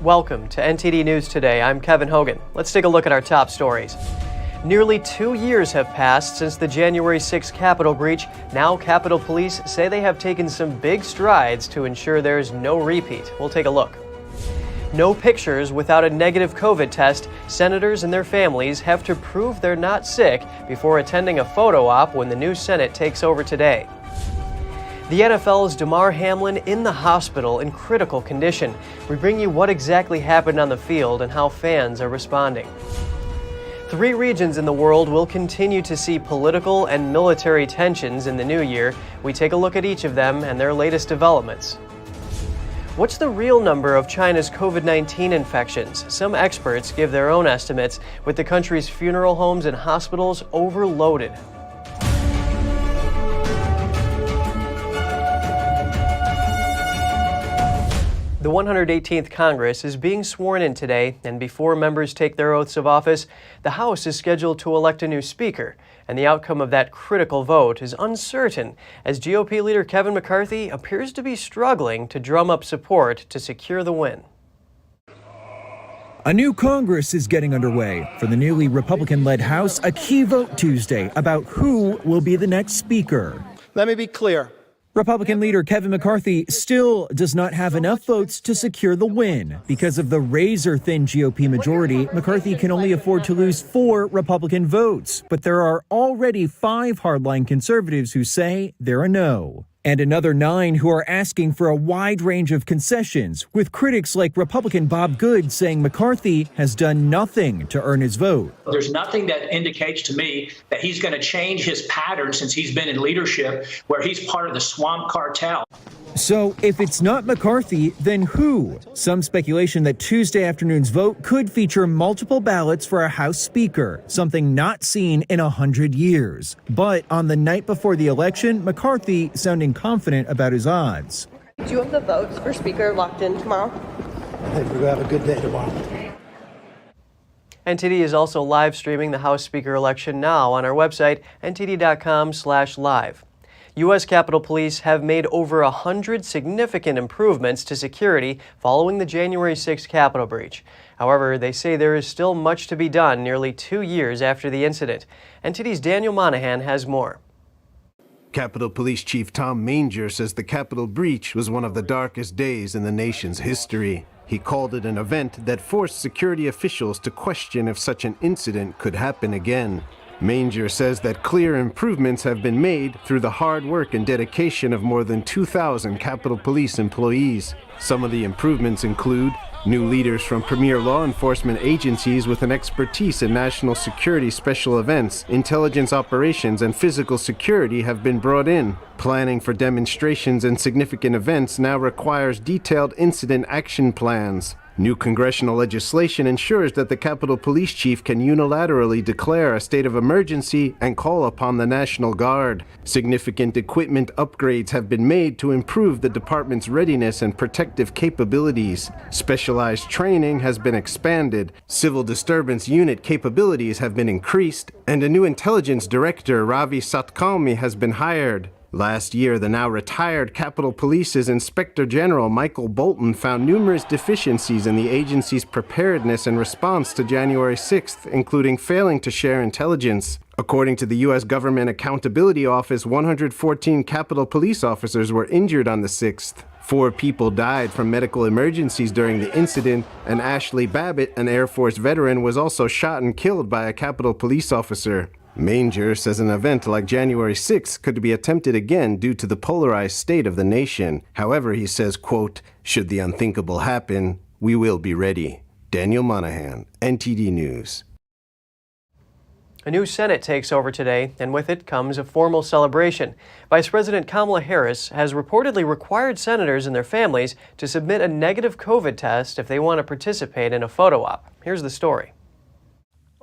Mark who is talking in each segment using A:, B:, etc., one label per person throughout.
A: Welcome to NTD News Today. I'm Kevin Hogan. Let's take a look at our top stories. Nearly 2 years have passed since the January 6th Capitol breach. Now Capitol Police say they have taken some big strides to ensure there's no repeat. We'll take a look. No pictures without a negative COVID test. Senators and their families have to prove they're not sick before attending a photo op when the new Senate takes over today. The NFL's Damar Hamlin in the hospital in critical condition. We bring you what exactly happened on the field and how fans are responding. 3 regions in the world will continue to see political and military tensions in the new year. We take a look at each of them and their latest developments. What's the real number of China's COVID-19 infections? Some experts give their own estimates, with the country's funeral homes and hospitals overloaded. The 118th Congress is being sworn in today, and before members take their oaths of office, the House is scheduled to elect a new speaker, and the outcome of that critical vote is uncertain, as GOP leader Kevin McCarthy appears to be struggling to drum up support to secure the win.
B: A new Congress is getting underway. For the newly Republican-led House, a key vote Tuesday about who will be the next speaker.
C: Let me be clear.
B: Republican leader Kevin McCarthy still does not have enough votes to secure the win. Because of the razor-thin GOP majority, McCarthy can only afford to lose 4 Republican votes. But there are already 5 hardline conservatives who say they're a no. And another 9 who are asking for a wide range of concessions, with critics like Republican Bob Good saying McCarthy has done nothing to earn his vote.
D: There's nothing that indicates to me that he's going to change his pattern since he's been in leadership, where he's part of the swamp cartel.
B: So if it's not McCarthy, then who? Some speculation that Tuesday afternoon's vote could feature multiple ballots for a House Speaker, something not seen in 100 years. But on the night before the election, McCarthy sounding confident about his odds.
E: Do you have the votes for Speaker locked in tomorrow?
C: I think we're going to have a good day tomorrow.
A: NTD is also live streaming the House Speaker election now on our website, ntd.com/live. U.S. Capitol Police have made over 100 significant improvements to security following the January 6th Capitol breach. However, they say there is still much to be done nearly 2 years after the incident. NTD's Daniel Monahan has more.
F: Capitol Police Chief Tom Manger says the Capitol breach was one of the darkest days in the nation's history. He called it an event that forced security officials to question if such an incident could happen again. Manger says that clear improvements have been made through the hard work and dedication of more than 2,000 Capitol Police employees. Some of the improvements include new leaders from premier law enforcement agencies with an expertise in national security special events, intelligence operations, and physical security have been brought in. Planning for demonstrations and significant events now requires detailed incident action plans. New congressional legislation ensures that the Capitol Police Chief can unilaterally declare a state of emergency and call upon the National Guard. Significant equipment upgrades have been made to improve the department's readiness and protective capabilities. Specialized training has been expanded, civil disturbance unit capabilities have been increased, and a new intelligence director, Ravi Satkalmi, has been hired. Last year, the now retired Capitol Police's Inspector General Michael Bolton found numerous deficiencies in the agency's preparedness and response to January 6th, including failing to share intelligence. According to the U.S. Government Accountability Office, 114 Capitol Police officers were injured on the 6th. 4 people died from medical emergencies during the incident, and Ashley Babbitt, an Air Force veteran, was also shot and killed by a Capitol Police officer. Manger says an event like January 6th could be attempted again due to the polarized state of the nation. However, he says, quote, should the unthinkable happen, we will be ready. Daniel Monahan, NTD News.
A: A new Senate takes over today, and with it comes a formal celebration. Vice President Kamala Harris has reportedly required senators and their families to submit a negative COVID test if they want to participate in a photo op. Here's the story.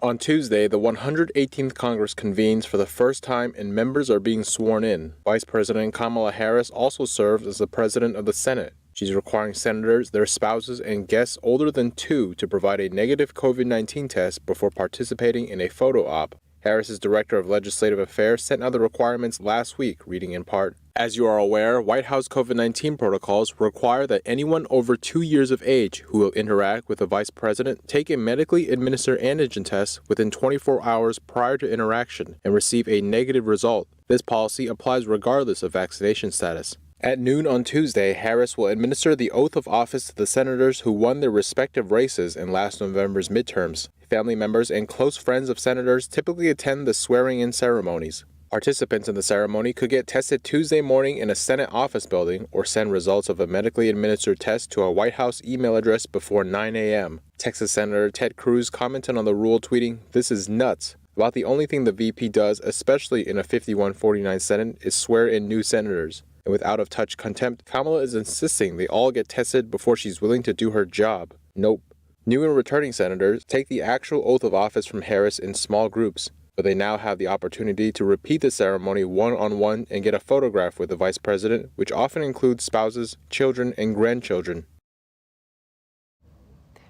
G: On Tuesday, the 118th Congress convenes for the first time and members are being sworn in. Vice President Kamala Harris also serves as the president of the Senate. She's requiring senators, their spouses, and guests older than 2 to provide a negative COVID-19 test before participating in a photo op. Harris's Director of Legislative Affairs sent out the requirements last week, reading in part, As you are aware, White House COVID-19 protocols require that anyone over 2 years of age who will interact with the vice president take a medically administered antigen test within 24 hours prior to interaction and receive a negative result. This policy applies regardless of vaccination status. At noon on Tuesday, Harris will administer the oath of office to the senators who won their respective races in last November's midterms. Family members and close friends of senators typically attend the swearing-in ceremonies. Participants in the ceremony could get tested Tuesday morning in a Senate office building or send results of a medically administered test to a White House email address before 9 a.m. Texas Senator Ted Cruz commented on the rule, tweeting, "This is nuts. About the only thing the VP does, especially in a 51-49 Senate, is swear in new senators." And with out-of-touch contempt, Kamala is insisting they all get tested before she's willing to do her job. Nope. New and returning senators take the actual oath of office from Harris in small groups, but they now have the opportunity to repeat the ceremony one-on-one and get a photograph with the vice president, which often includes spouses, children, and grandchildren.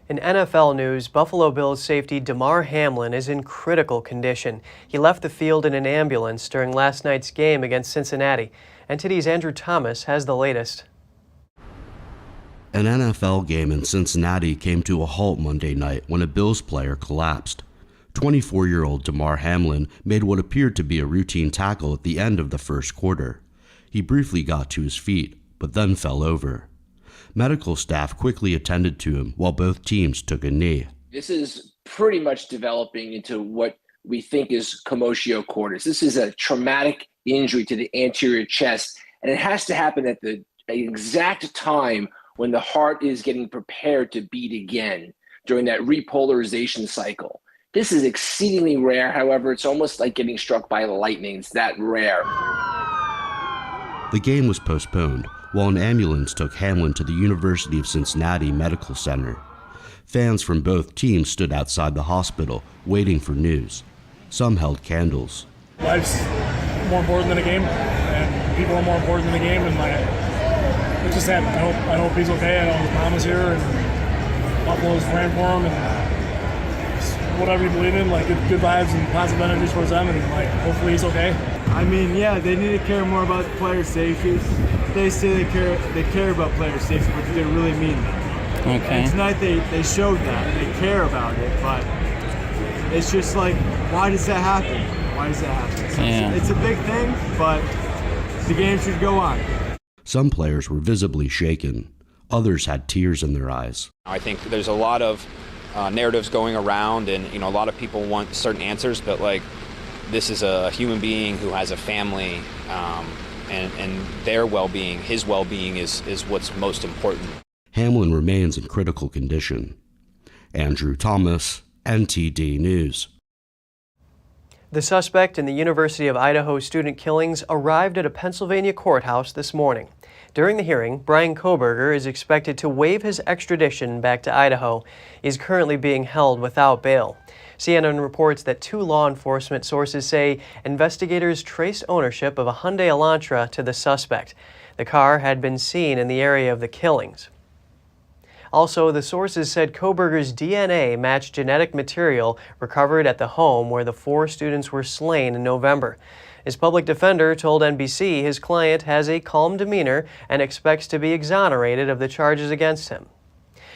A: In NFL news, Buffalo Bills safety Damar Hamlin is in critical condition. He left the field in an ambulance during last night's game against Cincinnati. NTD's Andrew Thomas has the latest.
H: An NFL game in Cincinnati came to a halt Monday night when a Bills player collapsed. 24-year-old Damar Hamlin made what appeared to be a routine tackle at the end of the first quarter. He briefly got to his feet, but then fell over. Medical staff quickly attended to him while both teams took a knee.
I: This is pretty much developing into what we think is commotio cordis. This is a traumatic injury to the anterior chest, and it has to happen at the exact time when the heart is getting prepared to beat again during that repolarization cycle. This is exceedingly rare. However, it's almost like getting struck by lightning. It's that rare.
H: The game was postponed while an ambulance took Hamlin to the University of Cincinnati Medical Center. Fans from both teams stood outside the hospital waiting for news. Some held candles.
J: Life's more important than a game, and people are more important than the game, and it's just sad. I hope he's okay. I know his mom is here, and Buffalo's praying for him, and whatever you believe in, like good vibes and positive energy towards them, and like hopefully he's okay.
K: I mean, yeah, they need to care more about the player safety. They say they care about player safety, but they really mean that.
L: Okay.
K: And tonight they showed that they care about it, but it's just like, why does that happen? Why does that happen? So
L: yeah.
K: It's a big thing, but the game should go on.
H: Some players were visibly shaken. Others had tears in their eyes.
M: I think there's a lot of narratives going around, and a lot of people want certain answers, but like, this is a human being who has a family, and their well-being, his well-being is what's most important.
H: Hamlin remains in critical condition. Andrew Thomas, NTD News.
A: The suspect in the University of Idaho student killings arrived at a Pennsylvania courthouse this morning. During the hearing, Brian Kohberger is expected to waive his extradition back to Idaho. He is currently being held without bail. CNN reports that two law enforcement sources say investigators traced ownership of a Hyundai Elantra to the suspect. The car had been seen in the area of the killings. Also, the sources said Kohberger's DNA matched genetic material recovered at the home where the 4 students were slain in November. His public defender told NBC his client has a calm demeanor and expects to be exonerated of the charges against him.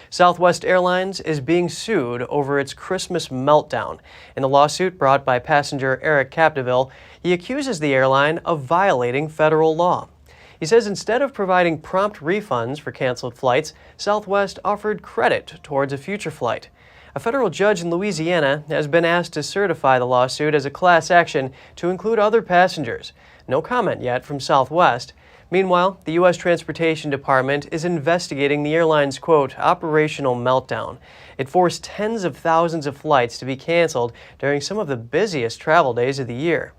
A: Southwest Airlines is being sued over its Christmas meltdown. In the lawsuit brought by passenger Eric Capdeville, he accuses the airline of violating federal law. He says instead of providing prompt refunds for canceled flights, Southwest offered credit towards a future flight. A federal judge in Louisiana has been asked to certify the lawsuit as a class action to include other passengers. No comment yet from Southwest. Meanwhile, the U.S. Transportation Department is investigating the airline's, quote, operational meltdown. It forced tens of thousands of flights to be canceled during some of the busiest travel days of the year.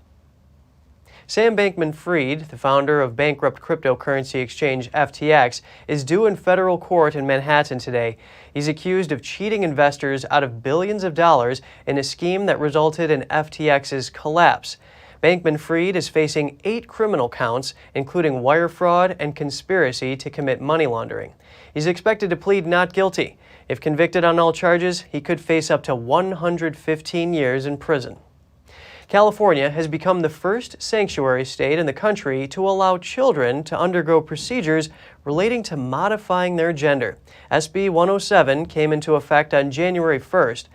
A: Sam Bankman-Fried, the founder of bankrupt cryptocurrency exchange FTX, is due in federal court in Manhattan today. He's accused of cheating investors out of billions of dollars in a scheme that resulted in FTX's collapse. Bankman-Fried is facing 8 criminal counts, including wire fraud and conspiracy to commit money laundering. He's expected to plead not guilty. If convicted on all charges, he could face up to 115 years in prison. California has become the first sanctuary state in the country to allow children to undergo procedures relating to modifying their gender. SB 107 came into effect on January 1st.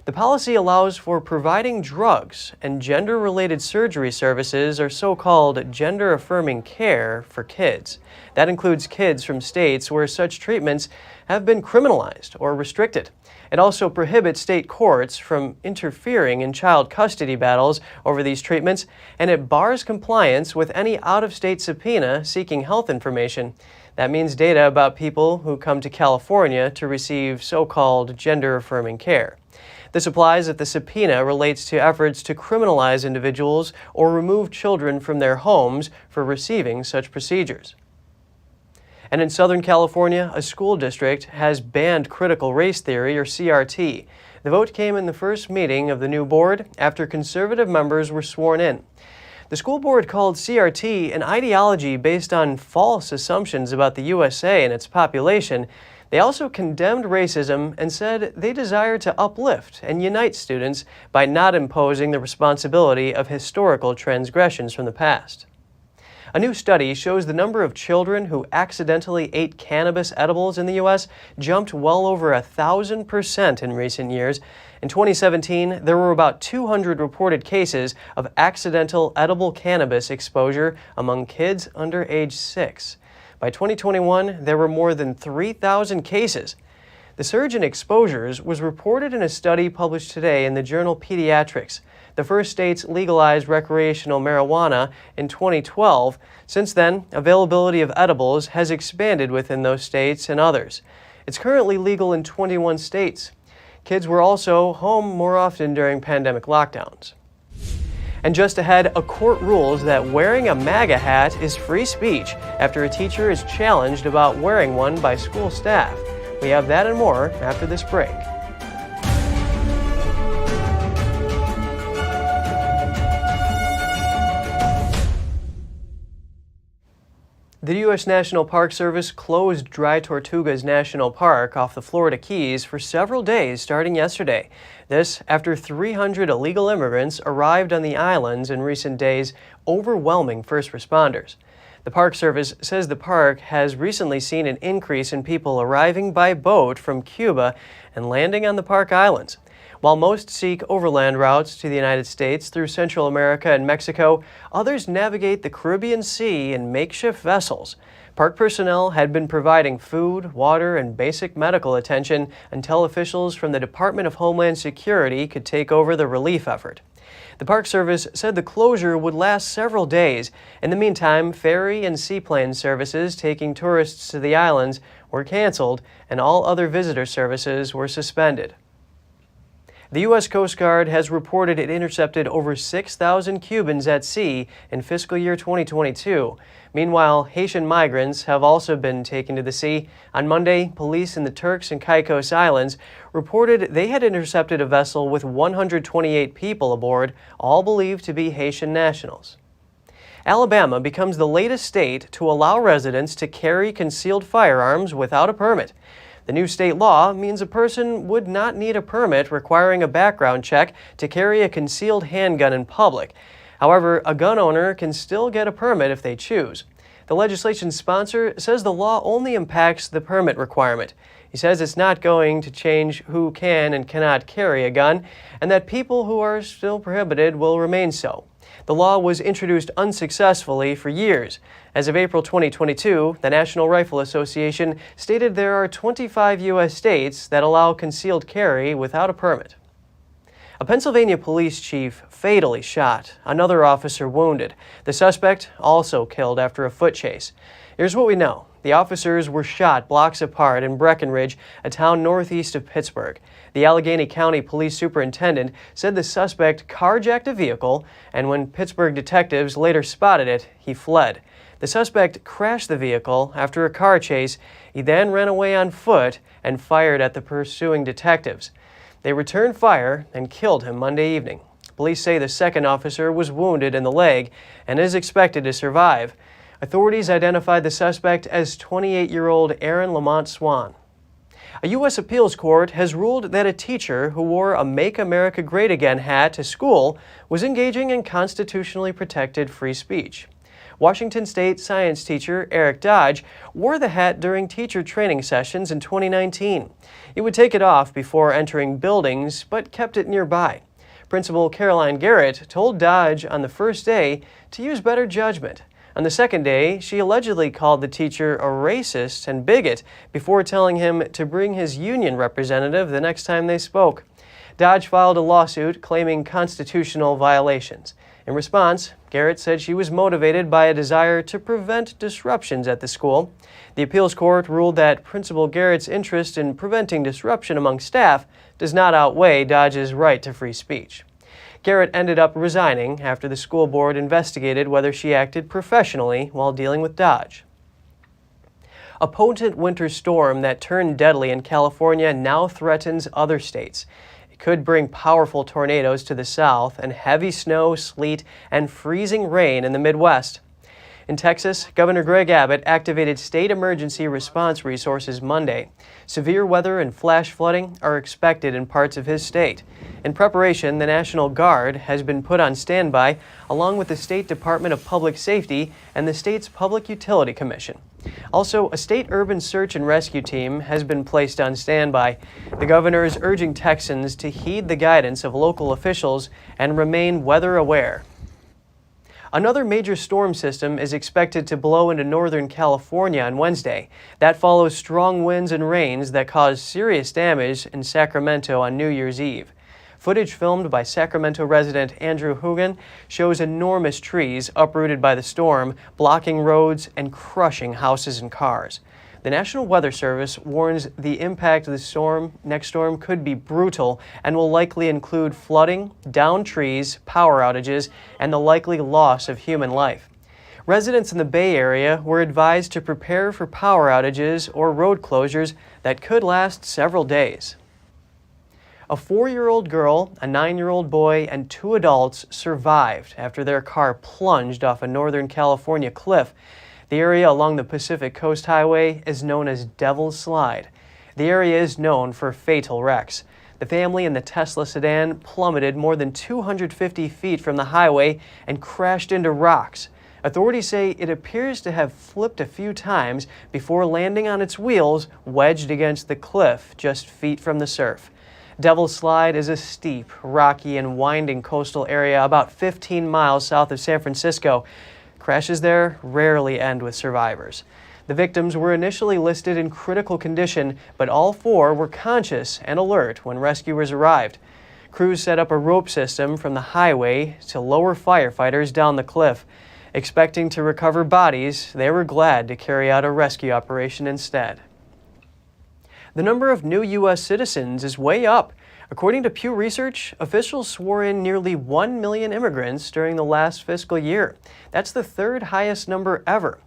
A: The policy allows for providing drugs and gender-related surgery services, or so-called gender-affirming care, for kids. That includes kids from states where such treatments have been criminalized or restricted. It also prohibits state courts from interfering in child custody battles over these treatments, and it bars compliance with any out-of-state subpoena seeking health information. That means data about people who come to California to receive so-called gender-affirming care. This applies if the subpoena relates to efforts to criminalize individuals or remove children from their homes for receiving such procedures. And in Southern California, a school district has banned critical race theory, or CRT. The vote came in the first meeting of the new board after conservative members were sworn in. The school board called CRT an ideology based on false assumptions about the USA and its population. They also condemned racism and said they desire to uplift and unite students by not imposing the responsibility of historical transgressions from the past. A new study shows the number of children who accidentally ate cannabis edibles in the U.S. jumped well over 1,000% in recent years. In 2017, there were about 200 reported cases of accidental edible cannabis exposure among kids under age 6. By 2021, there were more than 3,000 cases. The surge in exposures was reported in a study published today in the journal Pediatrics. The first states legalized recreational marijuana in 2012. Since then, availability of edibles has expanded within those states and others. It's currently legal in 21 states. Kids were also home more often during pandemic lockdowns. And just ahead, a court rules that wearing a Maga hat is free speech after a teacher is challenged about wearing one by school staff. We have that and more after this break. The U.S. National Park Service closed Dry Tortugas National Park off the Florida Keys for several days starting yesterday. This after 300 illegal immigrants arrived on the islands in recent days, overwhelming first responders. The Park Service says the park has recently seen an increase in people arriving by boat from Cuba and landing on the park islands. While most seek overland routes to the United States through Central America and Mexico, others navigate the Caribbean Sea in makeshift vessels. Park personnel had been providing food, water, and basic medical attention until officials from the Department of Homeland Security could take over the relief effort. The Park Service said the closure would last several days. In the meantime, ferry and seaplane services taking tourists to the islands were canceled, and all other visitor services were suspended. The U.S. Coast Guard has reported it intercepted over 6,000 Cubans at sea in fiscal year 2022. Meanwhile, Haitian migrants have also been taken to the sea. On Monday, police in the Turks and Caicos Islands reported they had intercepted a vessel with 128 people aboard, all believed to be Haitian nationals. Alabama becomes the latest state to allow residents to carry concealed firearms without a permit. The new state law means a person would not need a permit requiring a background check to carry a concealed handgun in public. However, a gun owner can still get a permit if they choose. The legislation's sponsor says the law only impacts the permit requirement. He says it's not going to change who can and cannot carry a gun, and that people who are still prohibited will remain so. The law was introduced unsuccessfully for years. As of April 2022, the National Rifle Association stated there are 25 U.S. states that allow concealed carry without a permit. A Pennsylvania police chief fatally shot, another officer wounded. The suspect also killed after a foot chase. Here's what we know. The officers were shot blocks apart in Breckenridge, a town northeast of Pittsburgh. The Allegheny County Police Superintendent said the suspect carjacked a vehicle, and when Pittsburgh detectives later spotted it, he fled. The suspect crashed the vehicle after a car chase. He then ran away on foot and fired at the pursuing detectives. They returned fire and killed him Monday evening. Police say the second officer was wounded in the leg and is expected to survive. Authorities identified the suspect as 28-year-old Aaron Lamont Swan. A U.S. appeals court has ruled that a teacher who wore a Make America Great Again hat to school was engaging in constitutionally protected free speech. Washington State science teacher Eric Dodge wore the hat during teacher training sessions in 2019. He would take it off before entering buildings, but kept it nearby. Principal Caroline Garrett told Dodge on the first day to use better judgment. On the second day, she allegedly called the teacher a racist and bigot before telling him to bring his union representative the next time they spoke. Dodge filed a lawsuit claiming constitutional violations. In response, Garrett said she was motivated by a desire to prevent disruptions at the school. The appeals court ruled that Principal Garrett's interest in preventing disruption among staff does not outweigh Dodge's right to free speech. Garrett ended up resigning after the school board investigated whether she acted professionally while dealing with Dodge. A potent winter storm that turned deadly in California now threatens other states. It could bring powerful tornadoes to the south and heavy snow, sleet, and freezing rain in the Midwest. In Texas, Governor Greg Abbott activated state emergency response resources Monday. Severe weather and flash flooding are expected in parts of his state. In preparation, the National Guard has been put on standby, along with the State Department of Public Safety and the state's Public Utility Commission. Also, a state urban search and rescue team has been placed on standby. The governor is urging Texans to heed the guidance of local officials and remain weather aware. Another major storm system is expected to blow into northern California on Wednesday. That follows strong winds and rains that caused serious damage in Sacramento on New Year's Eve. Footage filmed by Sacramento resident Andrew Hugan shows enormous trees uprooted by the storm, blocking roads and crushing houses and cars. The National Weather Service warns the impact of the next storm could be brutal and will likely include flooding, downed trees, power outages, and the likely loss of human life. Residents in the Bay Area were advised to prepare for power outages or road closures that could last several days. A 4-year-old girl, a 9-year-old boy, and 2 adults survived after their car plunged off a Northern California cliff. The area along the Pacific Coast Highway is known as Devil's Slide. The area is known for fatal wrecks. The family in the Tesla sedan plummeted more than 250 feet from the highway and crashed into rocks. Authorities say it appears to have flipped a few times before landing on its wheels, wedged against the cliff just feet from the surf. Devil's Slide is a steep, rocky, and winding coastal area about 15 miles south of San Francisco. Crashes there rarely end with survivors. The victims were initially listed in critical condition, but all 4 were conscious and alert when rescuers arrived. Crews set up a rope system from the highway to lower firefighters down the cliff. Expecting to recover bodies, they were glad to carry out a rescue operation instead. The number of new U.S. citizens is way up. According to Pew Research, officials swore in nearly 1 million immigrants during the last fiscal year. That's the 3rd highest number ever.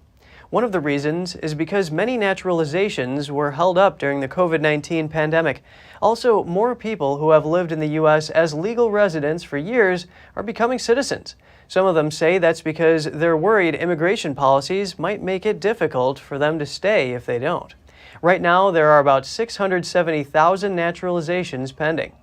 A: One of the reasons is because many naturalizations were held up during the COVID-19 pandemic. Also, more people who have lived in the U.S. as legal residents for years are becoming citizens. Some of them say that's because they're worried immigration policies might make it difficult for them to stay if they don't. Right now, there are about 670,000 naturalizations pending.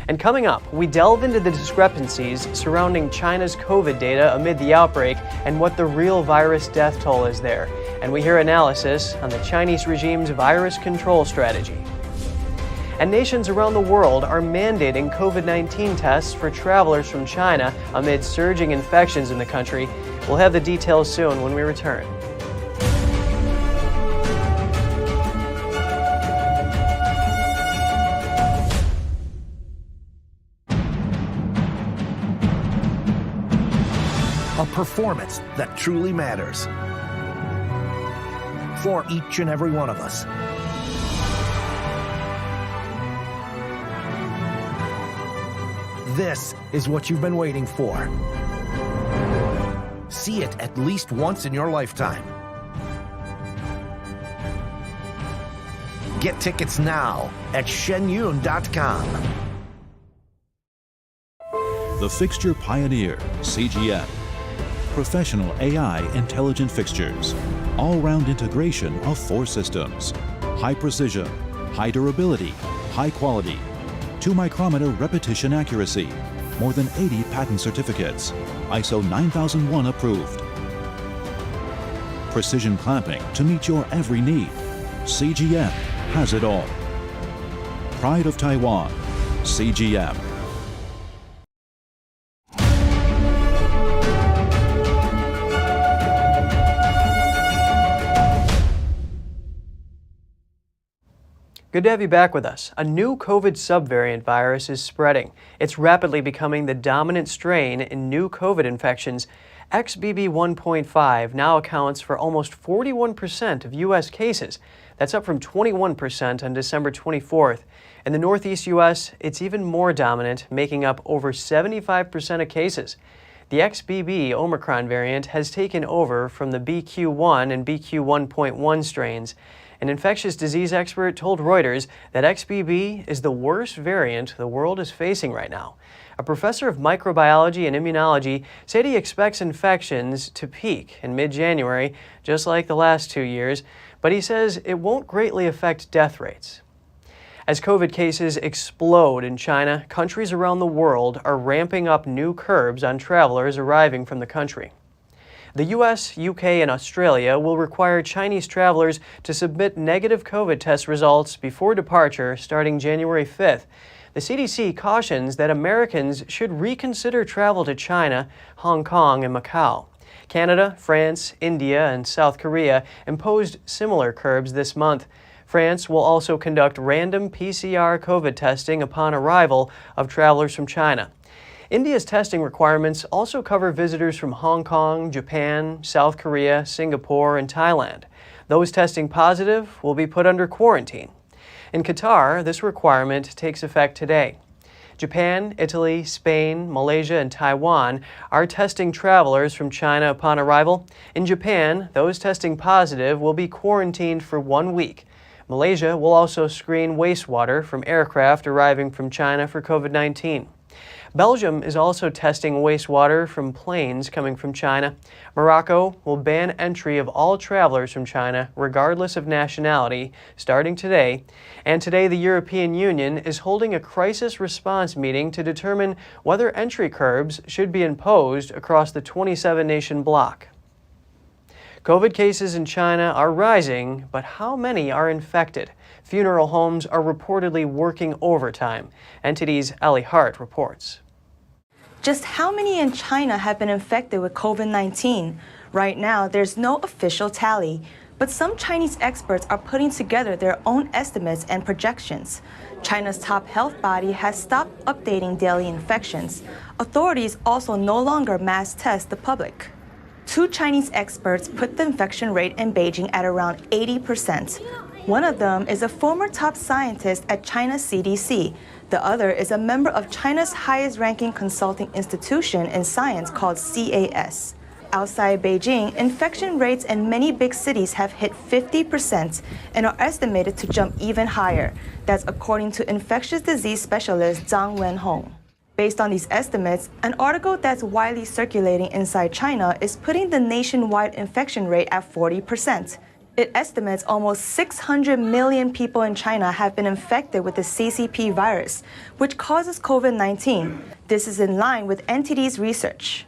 A: And coming up, we delve into the discrepancies surrounding China's COVID data amid the outbreak and what the real virus death toll is there. And we hear analysis on the Chinese regime's virus control strategy. And nations around the world are mandating COVID-19 tests for travelers from China amid surging infections in the country. We'll have the details soon when we return.
L: A performance that truly matters for each and every one of us. This is what you've been waiting for. See it at least once in your lifetime. Get tickets now at shenyun.com.
N: The Fixture Pioneer, CGM. Professional AI intelligent fixtures. All-round integration of 4 systems. high precision, high durability, high quality, 2 micrometer repetition accuracy, more than 80 patent certificates, ISO 9001 approved. Precision clamping to meet your every need. CGM has it all. Pride of Taiwan, CGM.
A: Good to have you back with us. A new COVID subvariant virus is spreading. It's rapidly becoming the dominant strain in new COVID infections. XBB 1.5 now accounts for almost 41% of U.S. cases. That's up from 21% on December 24th. In the Northeast U.S., it's even more dominant, making up over 75% of cases. The XBB Omicron variant has taken over from the BQ1 and BQ1.1 strains. An infectious disease expert told Reuters that XBB is the worst variant the world is facing right now. A professor of microbiology and immunology said he expects infections to peak in mid-January, just like the last 2 years, but he says it won't greatly affect death rates. As COVID cases explode in China, countries around the world are ramping up new curbs on travelers arriving from the country. The U.S., UK, and Australia will require Chinese travelers to submit negative COVID test results before departure starting January 5th. The CDC cautions that Americans should reconsider travel to China, Hong Kong, and Macau. Canada, France, India, and South Korea imposed similar curbs this month. France will also conduct random PCR COVID testing upon arrival of travelers from China. India's testing requirements also cover visitors from Hong Kong, Japan, South Korea, Singapore, and Thailand. Those testing positive will be put under quarantine. In Qatar, this requirement takes effect today. Japan, Italy, Spain, Malaysia, and Taiwan are testing travelers from China upon arrival. In Japan, those testing positive will be quarantined for 1 week. Malaysia will also screen wastewater from aircraft arriving from China for COVID-19. Belgium is also testing wastewater from planes coming from China. Morocco will ban entry of all travelers from China, regardless of nationality, starting today. And today, the European Union is holding a crisis response meeting to determine whether entry curbs should be imposed across the 27-nation bloc. COVID cases in China are rising, but how many are infected? Funeral homes are reportedly working overtime. NTD's Ellie Hart reports.
O: Just how many in China have been infected with COVID-19? Right now, there's no official tally, but some Chinese experts are putting together their own estimates and projections. China's top health body has stopped updating daily infections. Authorities also no longer mass test the public. 2 Chinese experts put the infection rate in Beijing at around 80%. One of them is a former top scientist at China's CDC. The other is a member of China's highest-ranking consulting institution in science called CAS. Outside Beijing, infection rates in many big cities have hit 50% and are estimated to jump even higher. That's according to infectious disease specialist Zhang Wenhong. Based on these estimates, an article that's widely circulating inside China is putting the nationwide infection rate at 40%. It estimates almost 600 million people in China have been infected with the CCP virus, which causes COVID-19. This is in line with NTD's research.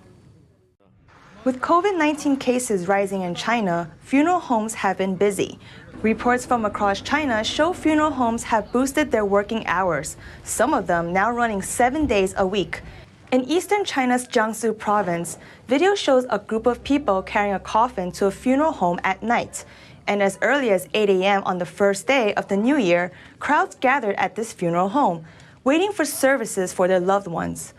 O: With COVID-19 cases rising in China, funeral homes have been busy. Reports from across China show funeral homes have boosted their working hours, some of them now running 7 days a week. In eastern China's Jiangsu province, video shows a group of people carrying a coffin to a funeral home at night. And as early as 8 a.m. on the first day of the new year, crowds gathered at this funeral home, waiting for services for their loved ones.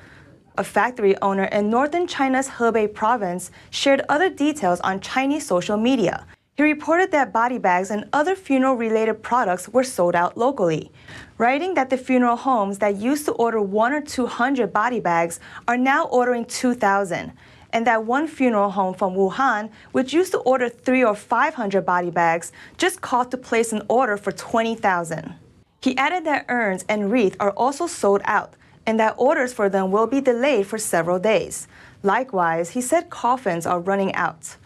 O: A factory owner in northern China's Hebei province shared other details on Chinese social media. He reported that body bags and other funeral-related products were sold out locally, writing that the funeral homes that used to order 100 or 200 body bags are now ordering 2,000, and that one funeral home from Wuhan, which used to order 300 or 500 body bags, just called to place an order for 20,000. He added that urns and wreaths are also sold out, and that orders for them will be delayed for several days. Likewise, he said coffins are running out.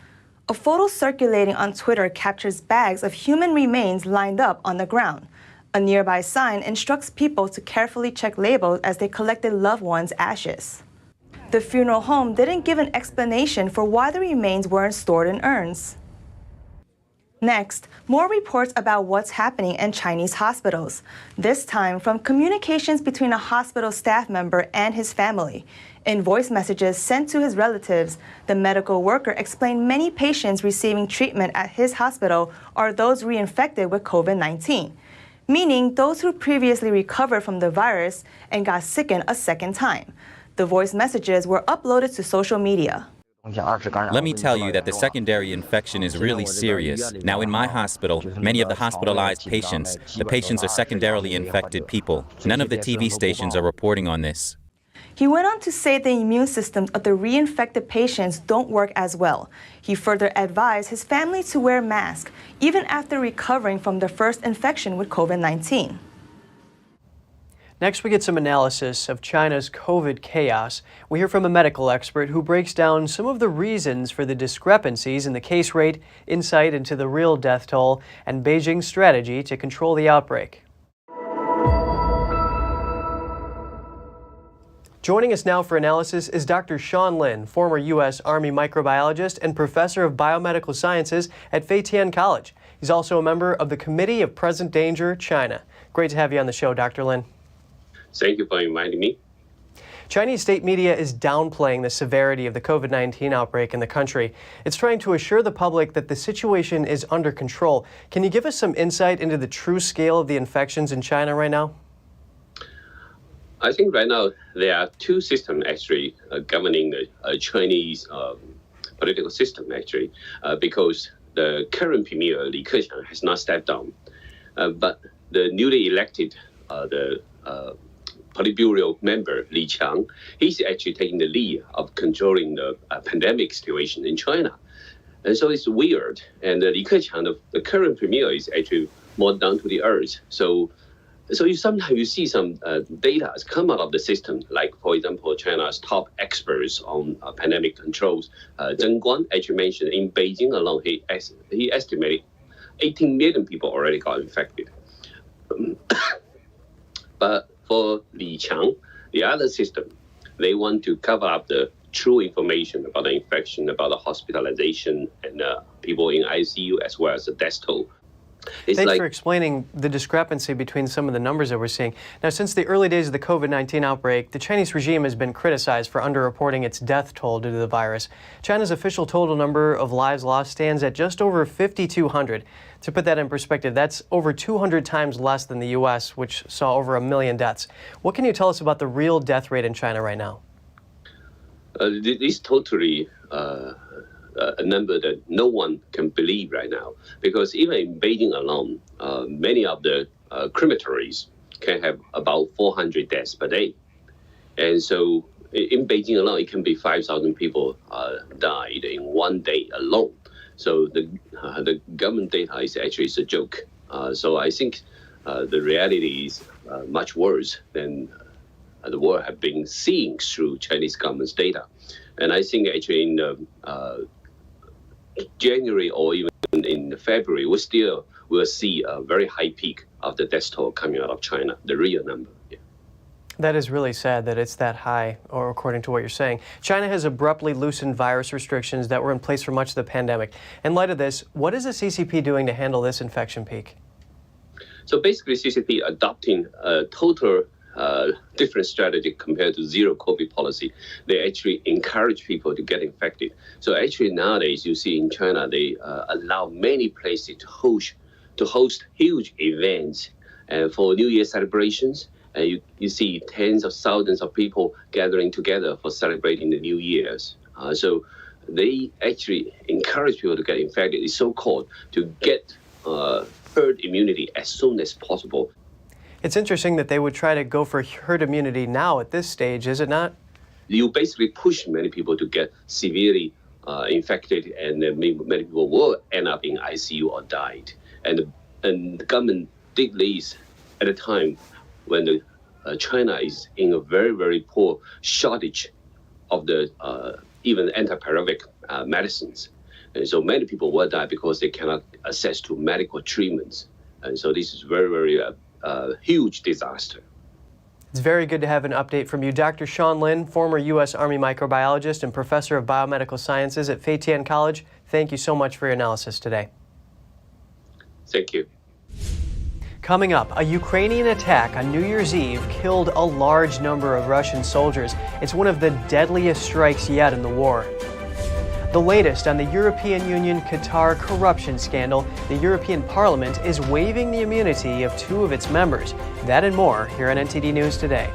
O: A photo circulating on Twitter captures bags of human remains lined up on the ground. A nearby sign instructs people to carefully check labels as they collected loved ones' ashes. The funeral home didn't give an explanation for why the remains weren't stored in urns. Next, more reports about what's happening in Chinese hospitals, this time from communications between a hospital staff member and his family. In voice messages sent to his relatives, the medical worker explained many patients receiving treatment at his hospital are those reinfected with COVID-19, meaning those who previously recovered from the virus and got sickened a second time. The voice messages were uploaded to social media.
P: Let me tell you that the secondary infection is really serious. Now, in my hospital, many of the hospitalized patients, the patients are secondarily infected people. None of the TV stations are reporting on this.
O: He went on to say the immune systems of the reinfected patients don't work as well. He further advised his family to wear masks, even after recovering from the first infection with COVID-19.
A: Next, we get some analysis of China's COVID chaos. We hear from a medical expert who breaks down some of the reasons for the discrepancies in the case rate, insight into the real death toll, and Beijing's strategy to control the outbreak. Joining us now for analysis is Dr. Sean Lin, former U.S. Army microbiologist and professor of biomedical sciences at Feitian College. He's also a member of the Committee of Present Danger China. Great to have you on the show, Dr. Lin.
Q: Thank you for inviting me.
A: Chinese state media is downplaying the severity of the COVID-19 outbreak in the country. It's trying to assure the public that the situation is under control. Can you give us some insight into the true scale of the infections in China right now?
Q: I think right now there are two systems actually governing the Chinese political system actually, because the current premier Li Keqiang has not stepped down, but the newly elected Politburo member Li Qiang, he's actually taking the lead of controlling the pandemic situation in China. And so it's weird. And Li Keqiang, the current premier, is actually more down to the earth. So sometimes you see some data has come out of the system, like, for example, China's top experts on pandemic controls. Zheng Guan actually mentioned in Beijing alone, he estimated 18 million people already got infected. But for Li Qiang, the other system, they want to cover up the true information about the infection, about the hospitalization, and people in ICU, as well as the death toll.
A: Thanks for explaining the discrepancy between some of the numbers that we're seeing. Now, since the early days of the COVID-19 outbreak, the Chinese regime has been criticized for underreporting its death toll due to the virus. China's official total number of lives lost stands at just over 5,200. To put that in perspective, that's over 200 times less than the U.S., which saw over 1 million deaths. What can you tell us about the real death rate in China right now?
Q: It's totally a number that no one can believe right now, because even in Beijing alone, many of the crematories can have about 400 deaths per day. And so in Beijing alone, it can be 5,000 people died in one day alone. So the government data is actually a joke. So I think the reality is much worse than the world have been seeing through Chinese government's data. And I think actually in January or even in February, we still will see a very high peak of the death toll coming out of China, the real number. Yeah.
A: That is really sad that it's that high, or according to what you're saying. China has abruptly loosened virus restrictions that were in place for much of the pandemic. In light of this, what is the CCP doing to handle this infection peak?
Q: So basically, CCP adopting a total different strategy compared to zero COVID policy. They actually encourage people to get infected. So actually nowadays you see in China, they allow many places to host huge events for New Year celebrations. You see tens of thousands of people gathering together for celebrating the New Year's. So they actually encourage people to get infected. It's so-called to get herd immunity as soon as possible.
A: It's interesting that they would try to go for herd immunity now at this stage, is it not?
Q: You basically push many people to get severely infected, and many people will end up in ICU or died. And the government did this at a time when China is in a very, very poor shortage of the even antipyretic medicines. And so many people will die because they cannot access to medical treatments. And so this is very, very huge disaster.
A: It's very good to have an update from you. Dr. Sean Lin, former U.S. Army microbiologist and professor of biomedical sciences at Feitian College, thank you so much for your analysis today.
Q: Thank you.
A: Coming up, a Ukrainian attack on New Year's Eve killed a large number of Russian soldiers. It's one of the deadliest strikes yet in the war. The latest on the European Union-Qatar corruption scandal, the European Parliament is waiving the immunity of 2 of its members. That and more here on NTD News Today.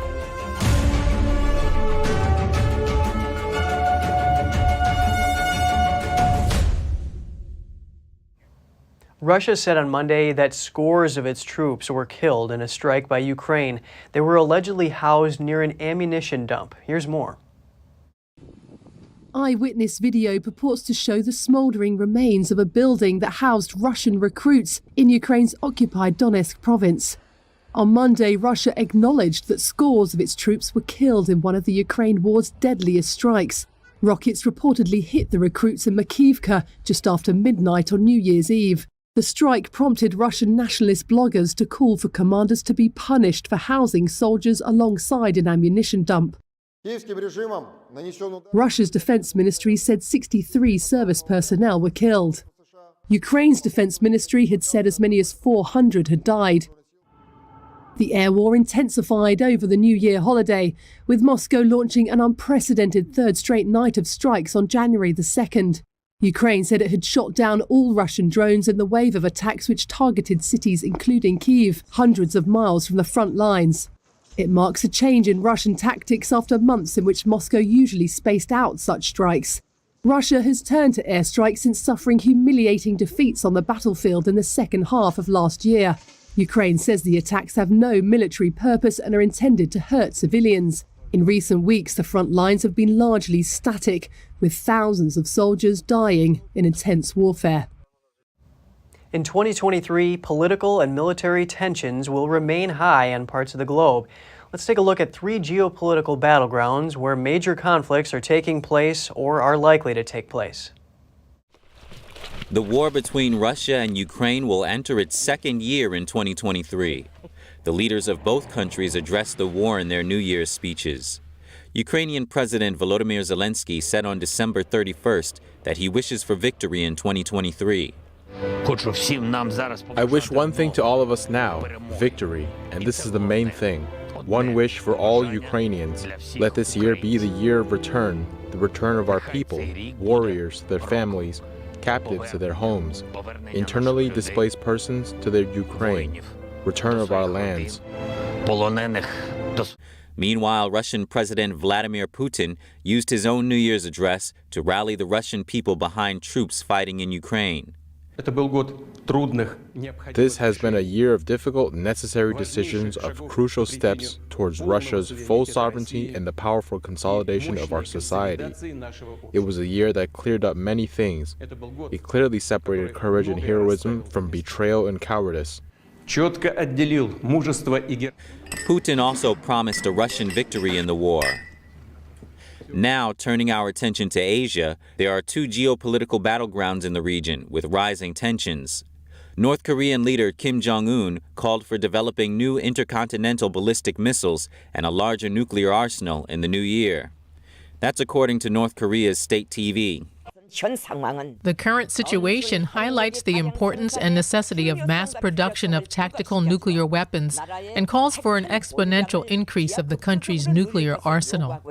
A: Russia said on Monday that scores of its troops were killed in a strike by Ukraine. They were allegedly housed near an ammunition dump. Here's more.
R: Eyewitness video purports to show the smouldering remains of a building that housed Russian recruits in Ukraine's occupied Donetsk province. On Monday, Russia acknowledged that scores of its troops were killed in one of the Ukraine war's deadliest strikes. Rockets reportedly hit the recruits in Makivka just after midnight on New Year's Eve. The strike prompted Russian nationalist bloggers to call for commanders to be punished for housing soldiers alongside an ammunition dump. Russia's defense ministry said 63 service personnel were killed. Ukraine's defense ministry had said as many as 400 had died. The air war intensified over the New Year holiday, with Moscow launching an unprecedented third straight night of strikes on January the 2nd. Ukraine said it had shot down all Russian drones in the wave of attacks which targeted cities including Kyiv, hundreds of miles from the front lines. It marks a change in Russian tactics after months in which Moscow usually spaced out such strikes. Russia has turned to airstrikes since suffering humiliating defeats on the battlefield in the second half of last year. Ukraine says the attacks have no military purpose and are intended to hurt civilians. In recent weeks, the front lines have been largely static, with thousands of soldiers dying in intense warfare.
A: In 2023, political and military tensions will remain high in parts of the globe. Let's take a look at 3 geopolitical battlegrounds where major conflicts are taking place or are likely to take place.
P: The war between Russia and Ukraine will enter its second year in 2023. The leaders of both countries addressed the war in their New Year's speeches. Ukrainian President Volodymyr Zelensky said on December 31st that he wishes for victory in 2023.
G: I wish one thing to all of us now, victory, and this is the main thing. One wish for all Ukrainians. Let this year be the year of return, the return of our people, warriors to their families, captives to their homes, internally displaced persons to their Ukraine, return of our lands.
P: Meanwhile, Russian President Vladimir Putin used his own New Year's address to rally the Russian people behind troops fighting in Ukraine.
G: This has been a year of difficult, necessary decisions, of crucial steps towards Russia's full sovereignty and the powerful consolidation of our society. It was a year that cleared up many things. It clearly separated courage and heroism from betrayal and cowardice.
P: Putin also promised a Russian victory in the war. Now, turning our attention to Asia, there are 2 geopolitical battlegrounds in the region with rising tensions. North Korean leader Kim Jong-un called for developing new intercontinental ballistic missiles and a larger nuclear arsenal in the new year. That's according to North Korea's state TV.
S: The current situation highlights the importance and necessity of mass production of tactical nuclear weapons and calls for an exponential increase of the country's nuclear arsenal.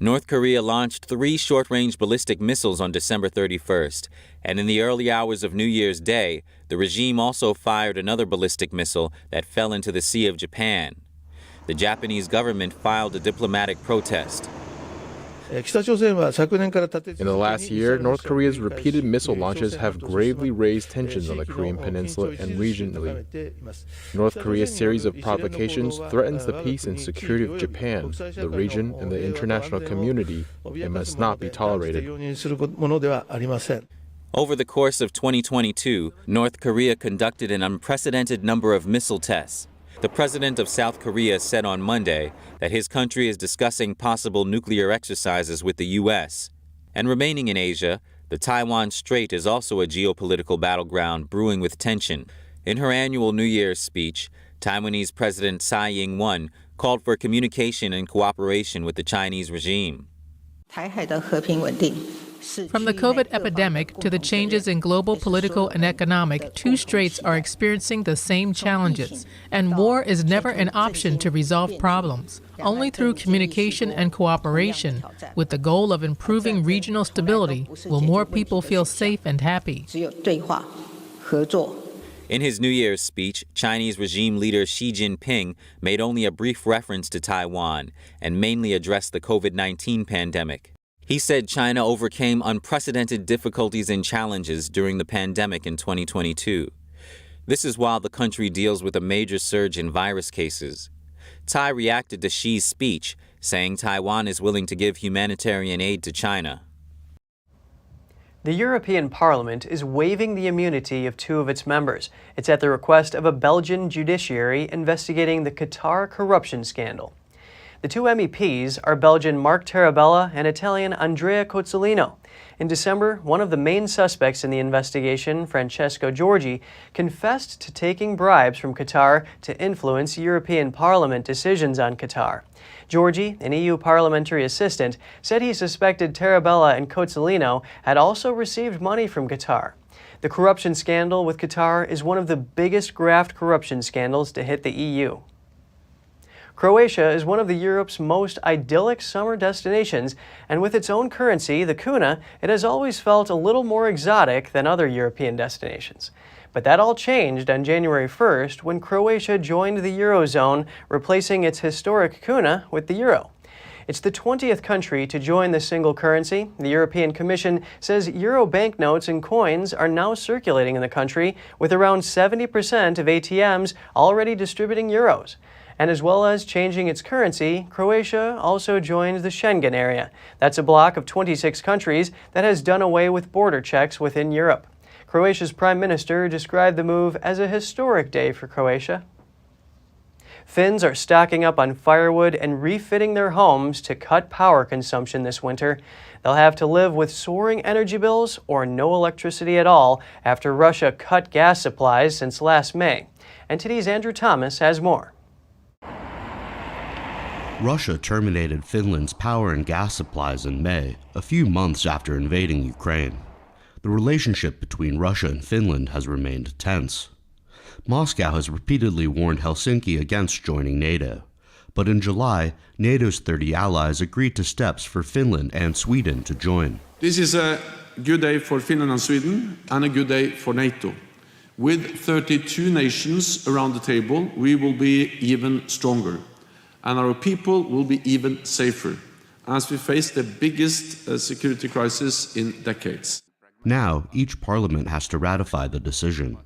P: North Korea launched 3 short-range ballistic missiles on December 31st, and in the early hours of New Year's Day, the regime also fired another ballistic missile that fell into the Sea of Japan. The Japanese government filed a diplomatic protest.
G: In the last year, North Korea's repeated missile launches have gravely raised tensions on the Korean peninsula and regionally. North Korea's series of provocations threatens the peace and security of Japan, the region, and the international community, and must not be tolerated.
P: Over the course of 2022, North Korea conducted an unprecedented number of missile tests. The president of South Korea said on Monday that his country is discussing possible nuclear exercises with the U.S. And remaining in Asia, The Taiwan Strait is also a geopolitical battleground brewing with tension. In her annual New Year's speech, Taiwanese President Tsai Ing-wen called for communication and cooperation with the Chinese regime.
S: From the COVID epidemic to the changes in global political and economic, two straits are experiencing the same challenges, and war is never an option to resolve problems. Only through communication and cooperation, with the goal of improving regional stability, will more people feel safe and happy.
P: In his New Year's speech, Chinese regime leader Xi Jinping made only a brief reference to Taiwan and mainly addressed the COVID-19 pandemic. He said China overcame unprecedented difficulties and challenges during the pandemic in 2022. This is while the country deals with a major surge in virus cases. Tsai reacted to Xi's speech, saying Taiwan is willing to give humanitarian aid to China.
A: The European Parliament is waiving the immunity of two of its members. It's at the request of a Belgian judiciary investigating the Qatar corruption scandal. The two MEPs are Belgian Marc Tarabella and Italian Andrea Cozzolino. In December, one of the main suspects in the investigation, Francesco Giorgi, confessed to taking bribes from Qatar to influence European Parliament decisions on Qatar. Giorgi, an EU parliamentary assistant, said he suspected Tarabella and Cozzolino had also received money from Qatar. The corruption scandal with Qatar is one of the biggest graft corruption scandals to hit the EU. Croatia is one of Europe's most idyllic summer destinations, and with its own currency, the kuna, it has always felt a little more exotic than other European destinations. But that all changed on January 1st when Croatia joined the Eurozone, replacing its historic kuna with the euro. It's the 20th country to join the single currency. The European Commission says euro banknotes and coins are now circulating in the country, with around 70% of ATMs already distributing euros. And as well as changing its currency, Croatia also joined the Schengen area. That's a bloc of 26 countries that has done away with border checks within Europe. Croatia's Prime Minister described the move as a historic day for Croatia. Finns are stocking up on firewood and refitting their homes to cut power consumption this winter. They'll have to live with soaring energy bills or no electricity at all after Russia cut gas supplies since last May. NTD's Andrew Thomas has more.
H: Russia terminated Finland's power and gas supplies in May, a few months after invading Ukraine. The relationship between Russia and Finland has remained tense. Moscow has repeatedly warned Helsinki against joining NATO. But in July, NATO's 30 allies agreed to steps for Finland and Sweden to join.
T: This is a good day for Finland and Sweden, and a good day for NATO. With 32 nations around the table, we will be even stronger, and our people will be even safer as we face the biggest security crisis in decades.
H: Now, each parliament has to ratify the decision.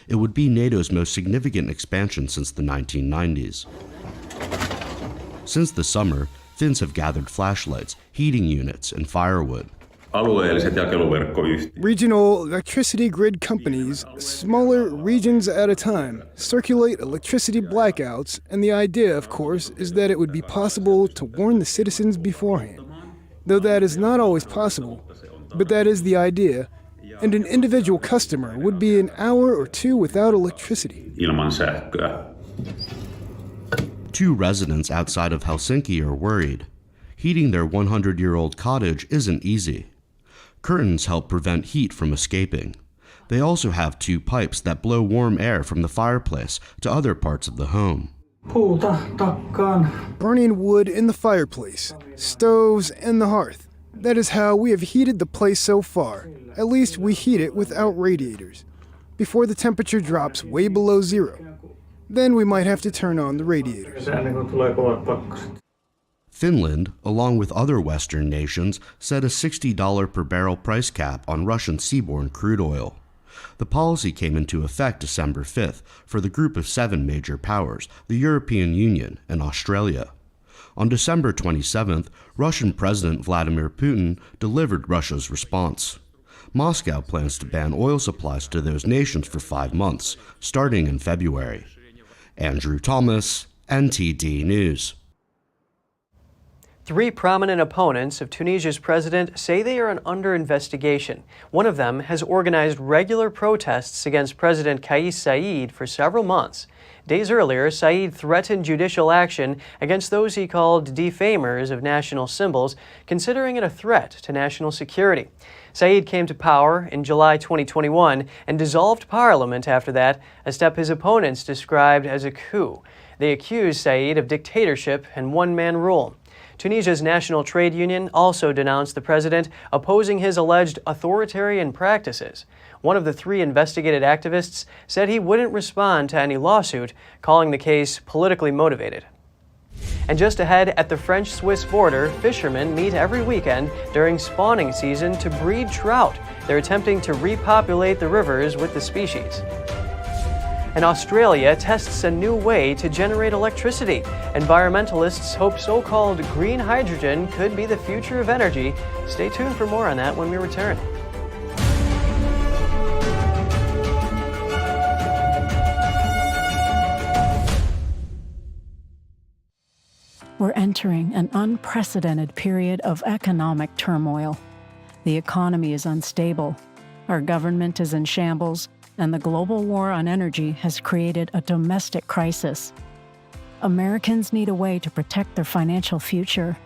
H: It would be NATO's most significant expansion since the 1990s. Since the summer, Finns have gathered flashlights, heating units, and firewood.
U: Regional electricity grid companies, smaller regions at a time, circulate electricity blackouts, and the idea, of course, is that it would be possible to warn the citizens beforehand. Though that is not always possible, but that is the idea, and an individual customer would be an hour or two without electricity.
H: Two residents outside of Helsinki are worried. Heating their 100-year-old cottage isn't easy. Curtains help prevent heat from escaping. They also have two pipes that blow warm air from the fireplace to other parts of the home.
U: Burning wood in the fireplace, stoves, and the hearth. That is how we have heated the place so far. At least we heat it without radiators, before the temperature drops way below zero. Then we might have to turn on the radiators.
H: Finland, along with other Western nations, set a $60 per barrel price cap on Russian seaborne crude oil. The policy came into effect December 5th for the group of 7 major powers, the European Union and Australia. On December 27th, Russian President Vladimir Putin delivered Russia's response. Moscow plans to ban oil supplies to those nations for 5 months, starting in February. Andrew Thomas, NTD News.
A: Three prominent opponents of Tunisia's president say they are under investigation. One of them has organized regular protests against President Kais Saied for several months. Days earlier, Saied threatened judicial action against those he called defamers of national symbols, considering it a threat to national security. Saied came to power in July 2021 and dissolved parliament after that, a step his opponents described as a coup. They accused Saied of dictatorship and one-man rule. Tunisia's National Trade Union also denounced the president, opposing his alleged authoritarian practices. One of the three investigated activists said he wouldn't respond to any lawsuit, calling the case politically motivated. And just ahead, at the French-Swiss border, fishermen meet every weekend during spawning season to breed trout. They're attempting to repopulate the rivers with the species. And Australia tests a new way to generate electricity. Environmentalists hope so-called green hydrogen could be the future of energy. Stay tuned for more on that when we return.
D: We're entering an unprecedented period of economic turmoil. The economy is unstable, our government is in shambles, and the global war on energy has created a domestic crisis. Americans need a way to protect their financial future.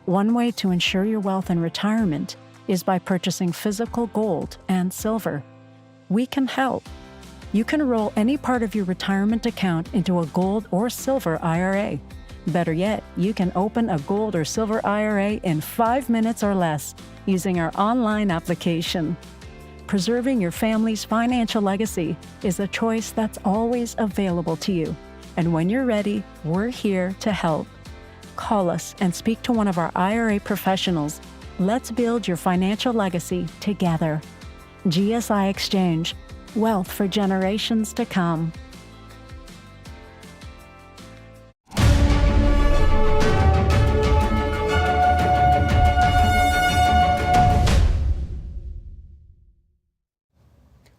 D: One way to ensure your wealth in retirement is by purchasing physical gold and silver. We can help. You can roll any part of your retirement account into a gold or silver IRA. Better yet, you can open a gold or silver IRA in 5 minutes or less using our online application. Preserving your family's financial legacy is a choice that's always available to you. And when you're ready, we're here to help. Call us and speak to one of our IRA professionals. Let's build your financial legacy together. GSI Exchange, wealth for generations to come.